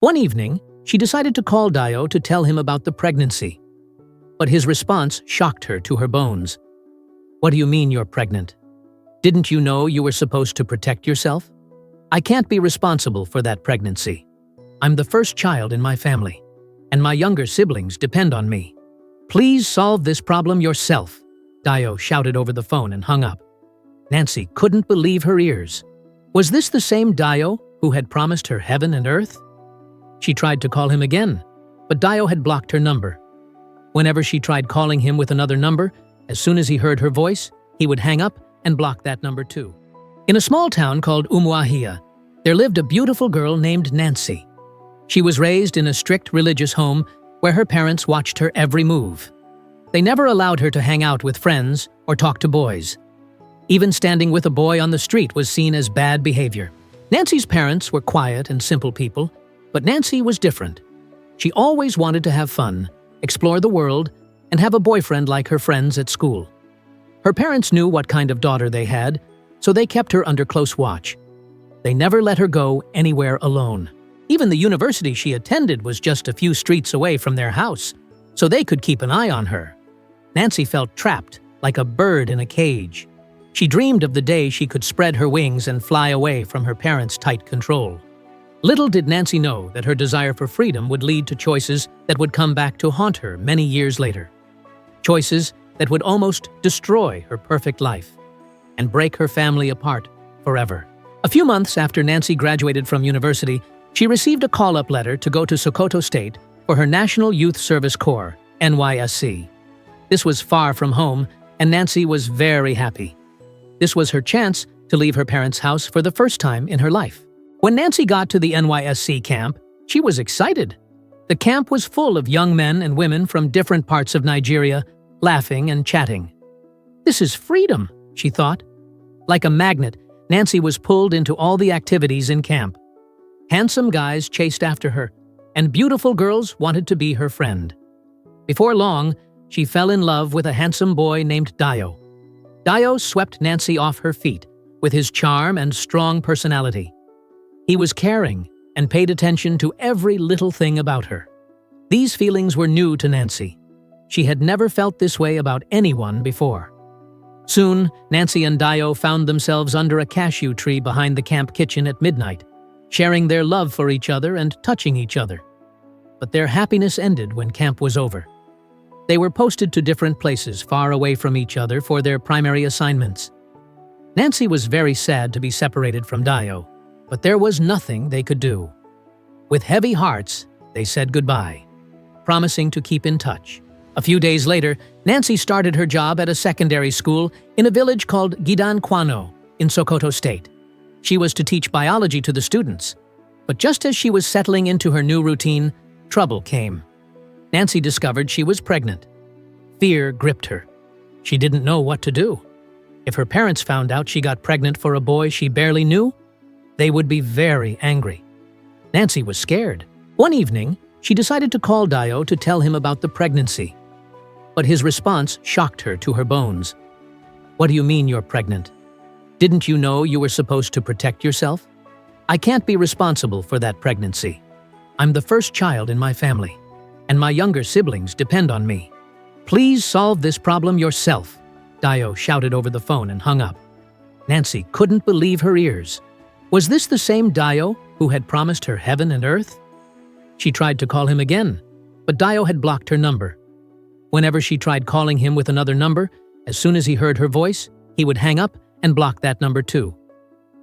One evening, she decided to call Dio to tell him about the pregnancy. But his response shocked her to her bones. "What do you mean you're pregnant? Didn't you know you were supposed to protect yourself? I can't be responsible for that pregnancy. I'm the first child in my family, and my younger siblings depend on me. Please solve this problem yourself," Dio shouted over the phone and hung up. Nancy couldn't believe her ears. Was this the same Dio who had promised her heaven and earth? She tried to call him again, but Dio had blocked her number. Whenever she tried calling him with another number, as soon as he heard her voice, he would hang up and block that number too. In a small town called Umuahia, there lived a beautiful girl named Nancy. She was raised in a strict religious home where her parents watched her every move. They never allowed her to hang out with friends or talk to boys. Even standing with a boy on the street was seen as bad behavior. Nancy's parents were quiet and simple people, but Nancy was different. She always wanted to have fun, explore the world, and have a boyfriend like her friends at school. Her parents knew what kind of daughter they had, so they kept her under close watch. They never let her go anywhere alone. Even the university she attended was just a few streets away from their house, so they could keep an eye on her. Nancy felt trapped, like a bird in a cage. She dreamed of the day she could spread her wings and fly away from her parents' tight control. Little did Nancy know that her desire for freedom would lead to choices that would come back to haunt her many years later. Choices that would almost destroy her perfect life and break her family apart forever. A few months after Nancy graduated from university, she received a call-up letter to go to Sokoto State for her National Youth Service Corps, NYSC. This was far from home, and Nancy was very happy. This was her chance to leave her parents' house for the first time in her life. When Nancy got to the NYSC camp, she was excited. The camp was full of young men and women from different parts of Nigeria, laughing and chatting. "This is freedom," she thought. Like a magnet, Nancy was pulled into all the activities in camp. Handsome guys chased after her, and beautiful girls wanted to be her friend. Before long, she fell in love with a handsome boy named Dio. Dio swept Nancy off her feet with his charm and strong personality. He was caring and paid attention to every little thing about her. These feelings were new to Nancy. She had never felt this way about anyone before. Soon, Nancy and Dio found themselves under a cashew tree behind the camp kitchen at midnight, sharing their love for each other and touching each other. But their happiness ended when camp was over. They were posted to different places far away from each other for their primary assignments. Nancy was very sad to be separated from Dio, but there was nothing they could do. With heavy hearts, they said goodbye, promising to keep in touch. A few days later, Nancy started her job at a secondary school in a village called Gidankwano in Sokoto State. She was to teach biology to the students. But just as she was settling into her new routine, trouble came. Nancy discovered she was pregnant. Fear gripped her. She didn't know what to do. If her parents found out she got pregnant for a boy she barely knew, they would be very angry. Nancy was scared. One evening, she decided to call Dio to tell him about the pregnancy. But his response shocked her to her bones. "What do you mean you're pregnant? Didn't you know you were supposed to protect yourself? I can't be responsible for that pregnancy. I'm the first child in my family, and my younger siblings depend on me. Please solve this problem yourself," Dio shouted over the phone and hung up. Nancy couldn't believe her ears. Was this the same Dio who had promised her heaven and earth? She tried to call him again, but Dio had blocked her number. Whenever she tried calling him with another number, as soon as he heard her voice, he would hang up and block that number too.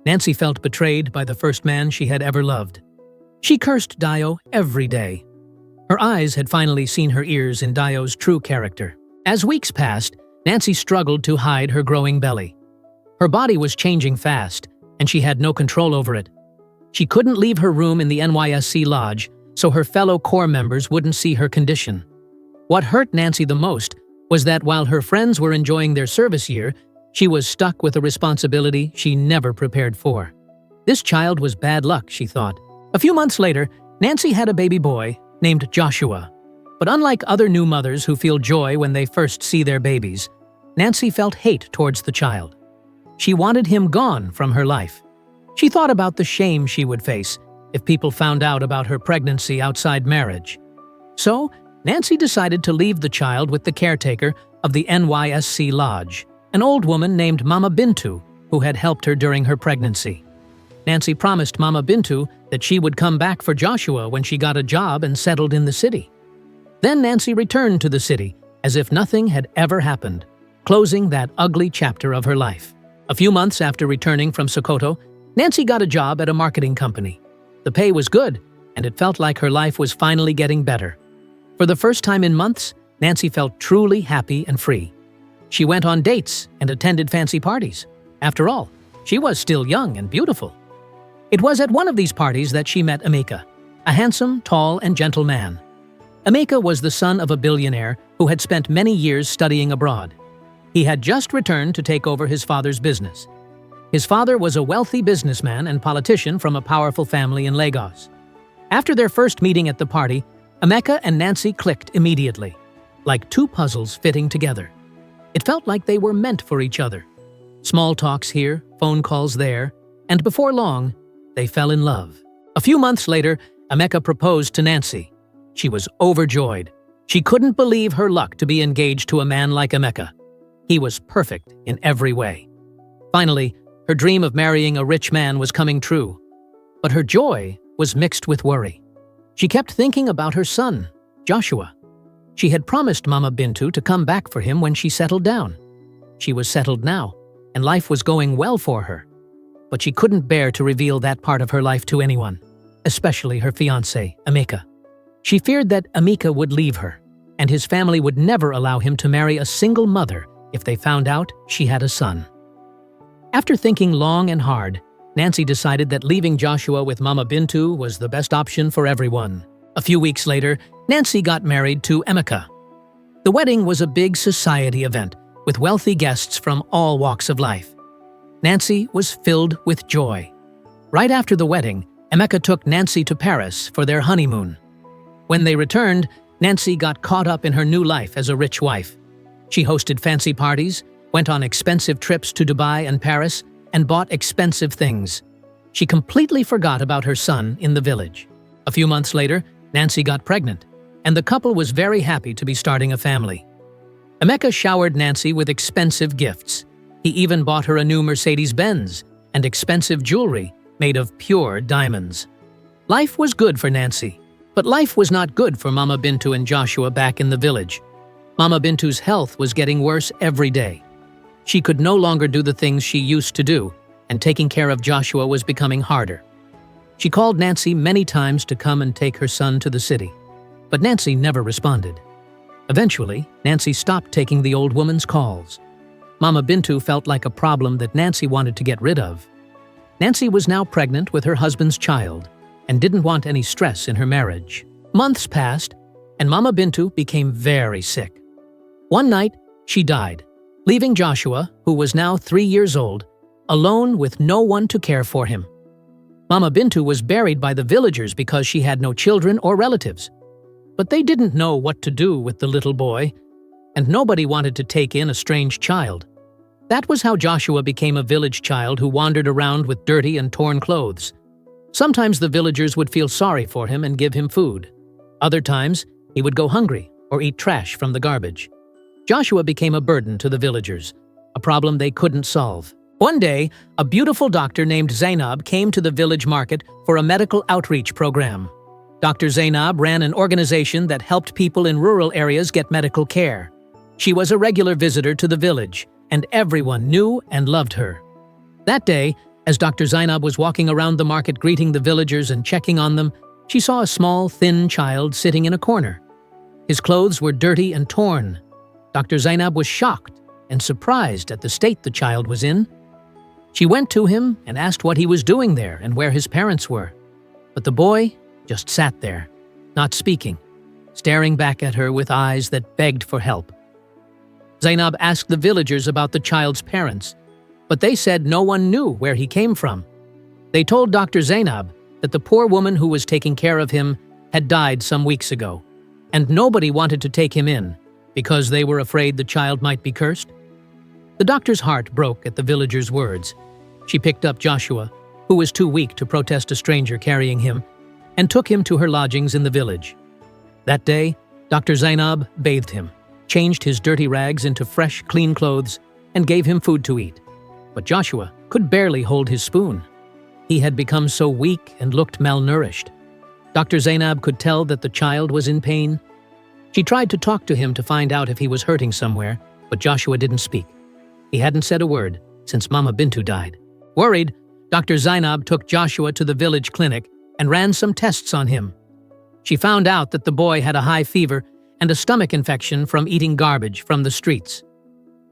Nancy felt betrayed by the first man she had ever loved. She cursed Dio every day. Her eyes had finally seen her ears in Dio's true character. As weeks passed, Nancy struggled to hide her growing belly. Her body was changing fast, and she had no control over it. She couldn't leave her room in the NYSC lodge, so her fellow Corps members wouldn't see her condition. What hurt Nancy the most was that while her friends were enjoying their service year, she was stuck with a responsibility she never prepared for. This child was bad luck, she thought. A few months later, Nancy had a baby boy named Joshua. But unlike other new mothers who feel joy when they first see their babies, Nancy felt hate towards the child. She wanted him gone from her life. She thought about the shame she would face if people found out about her pregnancy outside marriage. So, Nancy decided to leave the child with the caretaker of the NYSC lodge, an old woman named Mama Bintu, who had helped her during her pregnancy. Nancy promised Mama Bintu that she would come back for Joshua when she got a job and settled in the city. Then Nancy returned to the city as if nothing had ever happened, closing that ugly chapter of her life. A few months after returning from Sokoto, Nancy got a job at a marketing company. The pay was good, and it felt like her life was finally getting better. For the first time in months, Nancy felt truly happy and free. She went on dates and attended fancy parties. After all, she was still young and beautiful. It was at one of these parties that she met Emeka, a handsome, tall, and gentle man. Emeka was the son of a billionaire who had spent many years studying abroad. He had just returned to take over his father's business. His father was a wealthy businessman and politician from a powerful family in Lagos. After their first meeting at the party, Emeka and Nancy clicked immediately, like two puzzles fitting together. It felt like they were meant for each other. Small talks here, phone calls there, and before long, they fell in love. A few months later, Emeka proposed to Nancy. She was overjoyed. She couldn't believe her luck to be engaged to a man like Emeka. He was perfect in every way. Finally, her dream of marrying a rich man was coming true. But her joy was mixed with worry. She kept thinking about her son, Joshua. She had promised Mama Bintu to come back for him when she settled down. She was settled now, and life was going well for her. But she couldn't bear to reveal that part of her life to anyone, especially her fiancé, Emeka. She feared that Emeka would leave her, and his family would never allow him to marry a single mother if they found out she had a son. After thinking long and hard, Nancy decided that leaving Joshua with Mama Bintu was the best option for everyone. A few weeks later, Nancy got married to Emeka. The wedding was a big society event with wealthy guests from all walks of life. Nancy was filled with joy. Right after the wedding, Emeka took Nancy to Paris for their honeymoon. When they returned, Nancy got caught up in her new life as a rich wife. She hosted fancy parties, went on expensive trips to Dubai and Paris, and bought expensive things. She completely forgot about her son in the village. A few months later, Nancy got pregnant, and the couple was very happy to be starting a family. Emeka showered Nancy with expensive gifts. He even bought her a new Mercedes-Benz and expensive jewelry made of pure diamonds. Life was good for Nancy, but life was not good for Mama Bintu and Joshua back in the village. Mama Bintu's health was getting worse every day. She could no longer do the things she used to do, and taking care of Joshua was becoming harder. She called Nancy many times to come and take her son to the city, but Nancy never responded. Eventually, Nancy stopped taking the old woman's calls. Mama Bintu felt like a problem that Nancy wanted to get rid of. Nancy was now pregnant with her husband's child and didn't want any stress in her marriage. Months passed, and Mama Bintu became very sick. One night, she died, leaving Joshua, who was now 3 years old, alone with no one to care for him. Mama Bintu was buried by the villagers because she had no children or relatives. But they didn't know what to do with the little boy, and nobody wanted to take in a strange child. That was how Joshua became a village child who wandered around with dirty and torn clothes. Sometimes the villagers would feel sorry for him and give him food. Other times, he would go hungry or eat trash from the garbage. Joshua became a burden to the villagers, a problem they couldn't solve. One day, a beautiful doctor named Zainab came to the village market for a medical outreach program. Dr. Zainab ran an organization that helped people in rural areas get medical care. She was a regular visitor to the village, and everyone knew and loved her. That day, as Dr. Zainab was walking around the market greeting the villagers and checking on them, she saw a small, thin child sitting in a corner. His clothes were dirty and torn. Dr. Zainab was shocked and surprised at the state the child was in. She went to him and asked what he was doing there and where his parents were. But the boy just sat there, not speaking, staring back at her with eyes that begged for help. Zainab asked the villagers about the child's parents, but they said no one knew where he came from. They told Dr. Zainab that the poor woman who was taking care of him had died some weeks ago, and nobody wanted to take him in because they were afraid the child might be cursed. The doctor's heart broke at the villagers' words. She picked up Joshua, who was too weak to protest a stranger carrying him, and took him to her lodgings in the village. That day, Dr. Zainab bathed him, changed his dirty rags into fresh, clean clothes, and gave him food to eat. But Joshua could barely hold his spoon. He had become so weak and looked malnourished. Dr. Zainab could tell that the child was in pain. She tried to talk to him to find out if he was hurting somewhere, but Joshua didn't speak. He hadn't said a word since Mama Bintu died. Worried, Dr. Zainab took Joshua to the village clinic and ran some tests on him. She found out that the boy had a high fever and a stomach infection from eating garbage from the streets.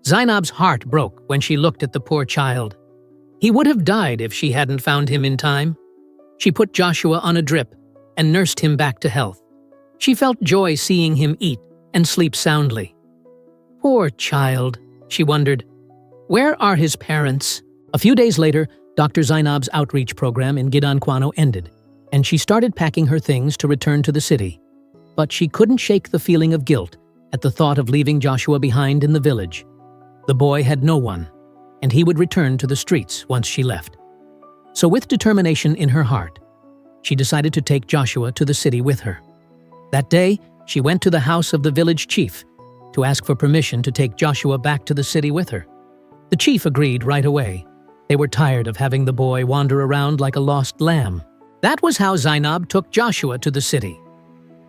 Zainab's heart broke when she looked at the poor child. He would have died if she hadn't found him in time. She put Joshua on a drip and nursed him back to health. She felt joy seeing him eat and sleep soundly. Poor child, she wondered. Where are his parents? A few days later, Dr. Zainab's outreach program in Gidankwano ended, and she started packing her things to return to the city. But she couldn't shake the feeling of guilt at the thought of leaving Joshua behind in the village. The boy had no one, and he would return to the streets once she left. So with determination in her heart, she decided to take Joshua to the city with her. That day, she went to the house of the village chief to ask for permission to take Joshua back to the city with her. The chief agreed right away. They were tired of having the boy wander around like a lost lamb. That was how Zainab took Joshua to the city.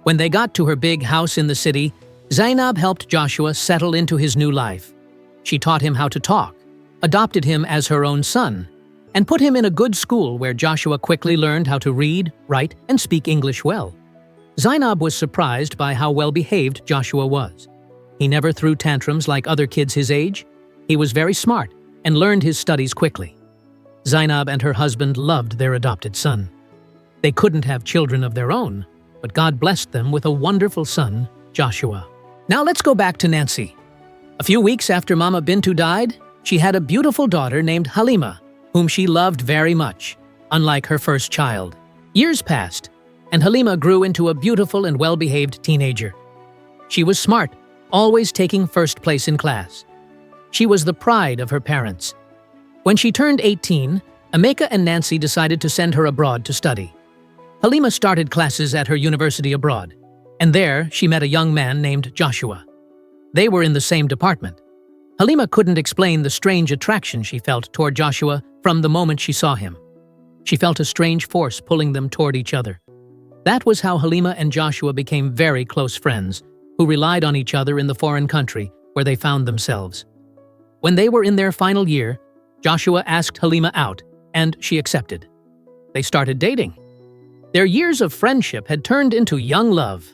When they got to her big house in the city, Zainab helped Joshua settle into his new life. She taught him how to talk, adopted him as her own son, and put him in a good school where Joshua quickly learned how to read, write, and speak English well. Zainab was surprised by how well-behaved Joshua was. He never threw tantrums like other kids his age. He was very smart and learned his studies quickly. Zainab and her husband loved their adopted son. They couldn't have children of their own, but God blessed them with a wonderful son, Joshua. Now let's go back to Nancy. A few weeks after Mama Bintu died, she had a beautiful daughter named Halima, whom she loved very much, unlike her first child. Years passed, and Halima grew into a beautiful and well-behaved teenager. She was smart, always taking first place in class. She was the pride of her parents. When she turned 18, Emeka and Nancy decided to send her abroad to study. Halima started classes at her university abroad, and there she met a young man named Joshua. They were in the same department. Halima couldn't explain the strange attraction she felt toward Joshua from the moment she saw him. She felt a strange force pulling them toward each other. That was how Halima and Joshua became very close friends, who relied on each other in the foreign country where they found themselves. When they were in their final year, Joshua asked Halima out, and she accepted. They started dating. Their years of friendship had turned into young love.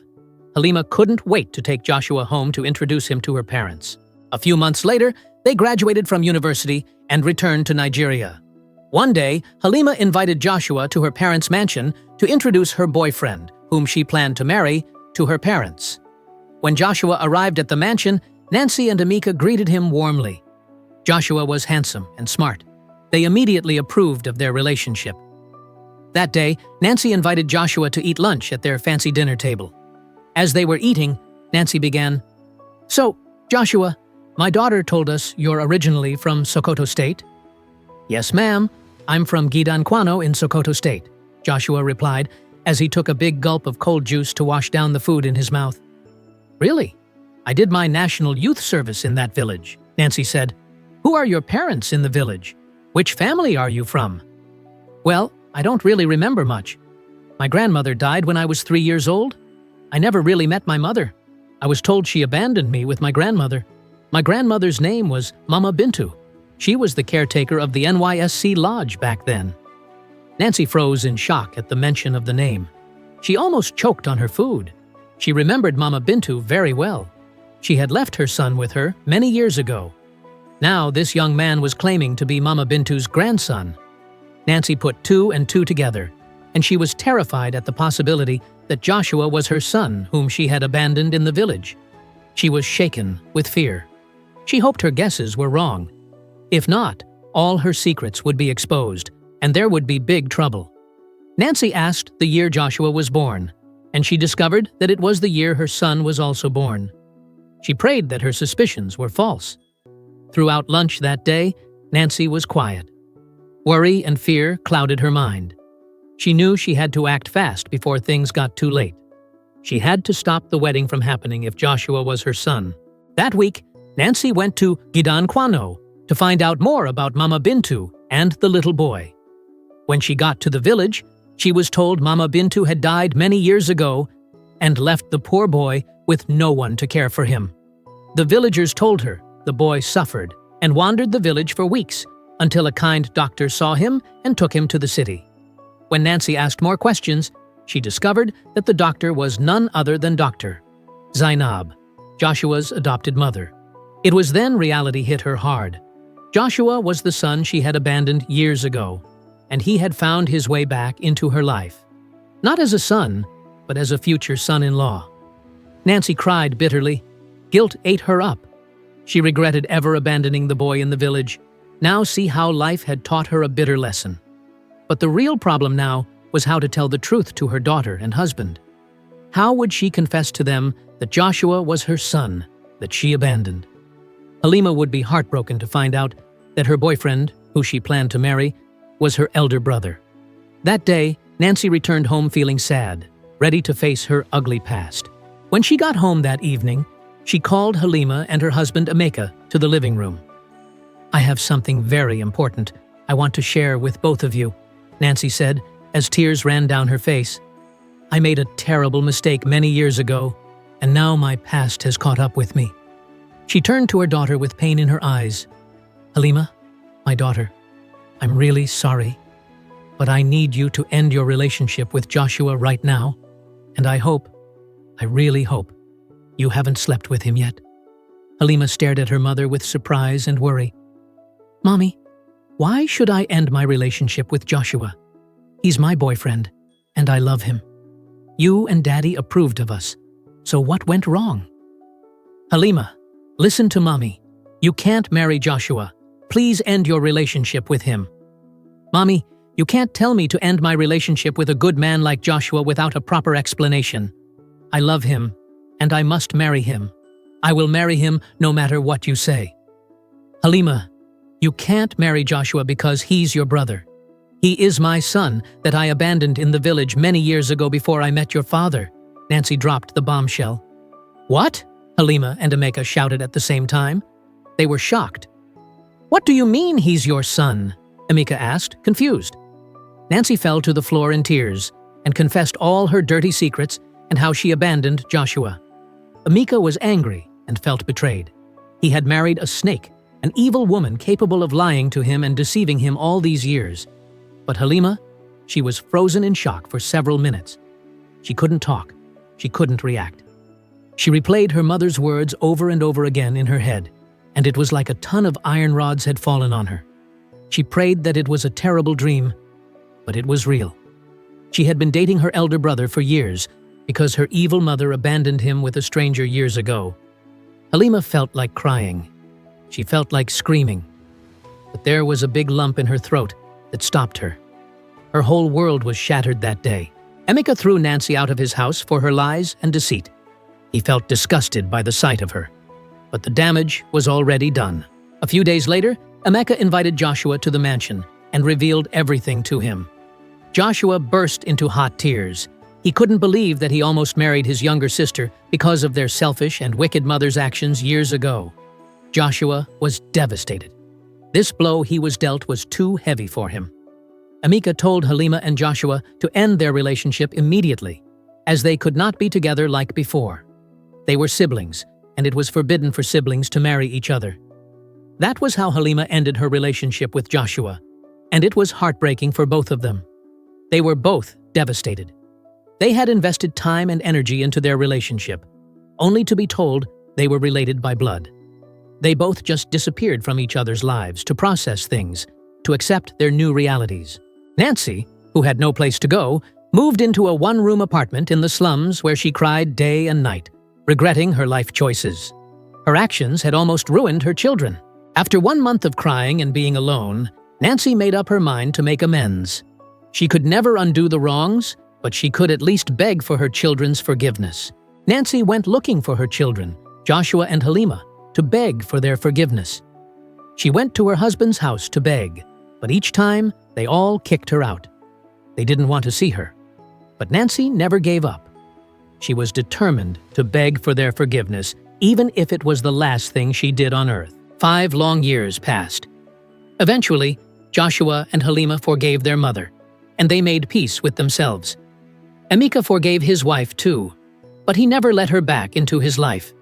Halima couldn't wait to take Joshua home to introduce him to her parents. A few months later, they graduated from university and returned to Nigeria. One day, Halima invited Joshua to her parents' mansion to introduce her boyfriend, whom she planned to marry, to her parents. When Joshua arrived at the mansion, Nancy and Emeka greeted him warmly. Joshua was handsome and smart. They immediately approved of their relationship. That day, Nancy invited Joshua to eat lunch at their fancy dinner table. As they were eating, Nancy began, "So, Joshua, my daughter told us you're originally from Sokoto State." "Yes, ma'am. I'm from Gidankwano in Sokoto State," Joshua replied as he took a big gulp of cold juice to wash down the food in his mouth. "Really? I did my national youth service in that village," Nancy said. "Who are your parents in the village? Which family are you from?" "Well, I don't really remember much. My grandmother died when I was 3 years old. I never really met my mother. I was told she abandoned me with my grandmother. My grandmother's name was Mama Bintu. She was the caretaker of the NYSC lodge back then." Nancy froze in shock at the mention of the name. She almost choked on her food. She remembered Mama Bintu very well. She had left her son with her many years ago. Now this young man was claiming to be Mama Bintu's grandson. Nancy put 2 and 2 together, and she was terrified at the possibility that Joshua was her son whom she had abandoned in the village. She was shaken with fear. She hoped her guesses were wrong. If not, all her secrets would be exposed, and there would be big trouble. Nancy asked the year Joshua was born, and she discovered that it was the year her son was also born. She prayed that her suspicions were false. Throughout lunch that day, Nancy was quiet. Worry and fear clouded her mind. She knew she had to act fast before things got too late. She had to stop the wedding from happening if Joshua was her son. That week, Nancy went to Gidan Kwano to find out more about Mama Bintu and the little boy. When she got to the village, she was told Mama Bintu had died many years ago and left the poor boy with no one to care for him. The villagers told her the boy suffered and wandered the village for weeks until a kind doctor saw him and took him to the city. When Nancy asked more questions, she discovered that the doctor was none other than Dr. Zainab, Joshua's adopted mother. It was then reality hit her hard. Joshua was the son she had abandoned years ago, and he had found his way back into her life. Not as a son, but as a future son-in-law. Nancy cried bitterly. Guilt ate her up. She regretted ever abandoning the boy in the village. Now see how life had taught her a bitter lesson. But the real problem now was how to tell the truth to her daughter and husband. How would she confess to them that Joshua was her son that she abandoned? Halima would be heartbroken to find out that her boyfriend, who she planned to marry, was her elder brother. That day, Nancy returned home feeling sad, ready to face her ugly past. When she got home that evening, she called Halima and her husband Emeka to the living room. "I have something very important I want to share with both of you," Nancy said, as tears ran down her face. "I made a terrible mistake many years ago, and now my past has caught up with me." She turned to her daughter with pain in her eyes. "Halima, my daughter, I'm really sorry, but I need you to end your relationship with Joshua right now, and I really hope, you haven't slept with him yet." Halima stared at her mother with surprise and worry. "Mommy, why should I end my relationship with Joshua? He's my boyfriend, and I love him. You and Daddy approved of us, so what went wrong?" "Halima, listen to Mommy. You can't marry Joshua. Please end your relationship with him." "Mommy, you can't tell me to end my relationship with a good man like Joshua without a proper explanation. I love him, and I must marry him. I will marry him no matter what you say." "Halima, you can't marry Joshua because he's your brother. He is my son that I abandoned in the village many years ago before I met your father." Nancy dropped the bombshell. "What?" Halima and Emeka shouted at the same time. They were shocked. "What do you mean he's your son?" Emeka asked, confused. Nancy fell to the floor in tears and confessed all her dirty secrets and how she abandoned Joshua. Emeka was angry and felt betrayed. He had married a snake, an evil woman capable of lying to him and deceiving him all these years. But Halima, she was frozen in shock for several minutes. She couldn't talk. She couldn't react. She replayed her mother's words over and over again in her head, and it was like a ton of iron rods had fallen on her. She prayed that it was a terrible dream, but it was real. She had been dating her elder brother for years because her evil mother abandoned him with a stranger years ago. Halima felt like crying. She felt like screaming. But there was a big lump in her throat that stopped her. Her whole world was shattered that day. Emeka threw Nancy out of his house for her lies and deceit. He felt disgusted by the sight of her. But the damage was already done. A few days later, Emeka invited Joshua to the mansion and revealed everything to him. Joshua burst into hot tears. He couldn't believe that he almost married his younger sister because of their selfish and wicked mother's actions years ago. Joshua was devastated. This blow he was dealt was too heavy for him. Emeka told Halima and Joshua to end their relationship immediately, as they could not be together like before. They were siblings, and it was forbidden for siblings to marry each other. That was how Halima ended her relationship with Joshua, and it was heartbreaking for both of them. They were both devastated. They had invested time and energy into their relationship, only to be told they were related by blood. They both just disappeared from each other's lives to process things, to accept their new realities. Nancy, who had no place to go, moved into a one-room apartment in the slums where she cried day and night, regretting her life choices. Her actions had almost ruined her children. After 1 month of crying and being alone, Nancy made up her mind to make amends. She could never undo the wrongs, but she could at least beg for her children's forgiveness. Nancy went looking for her children, Joshua and Halima, to beg for their forgiveness. She went to her husband's house to beg, but each time they all kicked her out. They didn't want to see her. But Nancy never gave up. She was determined to beg for their forgiveness, even if it was the last thing she did on earth. 5 long years passed. Eventually, Joshua and Halima forgave their mother, and they made peace with themselves. Emeka forgave his wife too, but he never let her back into his life.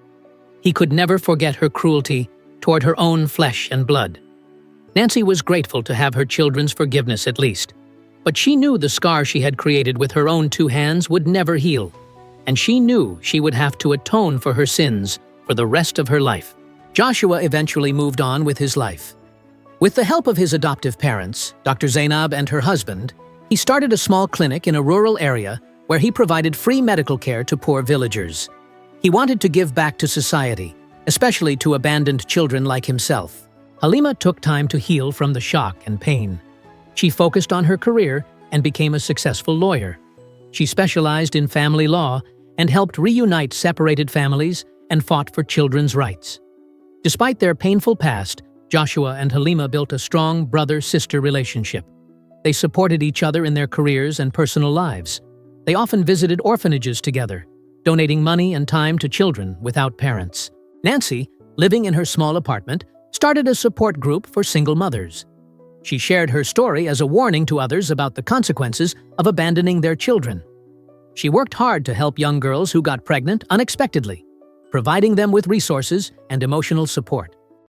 He could never forget her cruelty toward her own flesh and blood. Nancy was grateful to have her children's forgiveness at least, but she knew the scar she had created with her own 2 hands would never heal, and she knew she would have to atone for her sins for the rest of her life. Joshua eventually moved on with his life. With the help of his adoptive parents, Dr. Zainab and her husband, he started a small clinic in a rural area where he provided free medical care to poor villagers. He wanted to give back to society, especially to abandoned children like himself. Halima took time to heal from the shock and pain. She focused on her career and became a successful lawyer. She specialized in family law and helped reunite separated families and fought for children's rights. Despite their painful past, Joshua and Halima built a strong brother-sister relationship. They supported each other in their careers and personal lives. They often visited orphanages together, donating money and time to children without parents. Nancy, living in her small apartment, started a support group for single mothers. She shared her story as a warning to others about the consequences of abandoning their children. She worked hard to help young girls who got pregnant unexpectedly, providing them with resources and emotional support.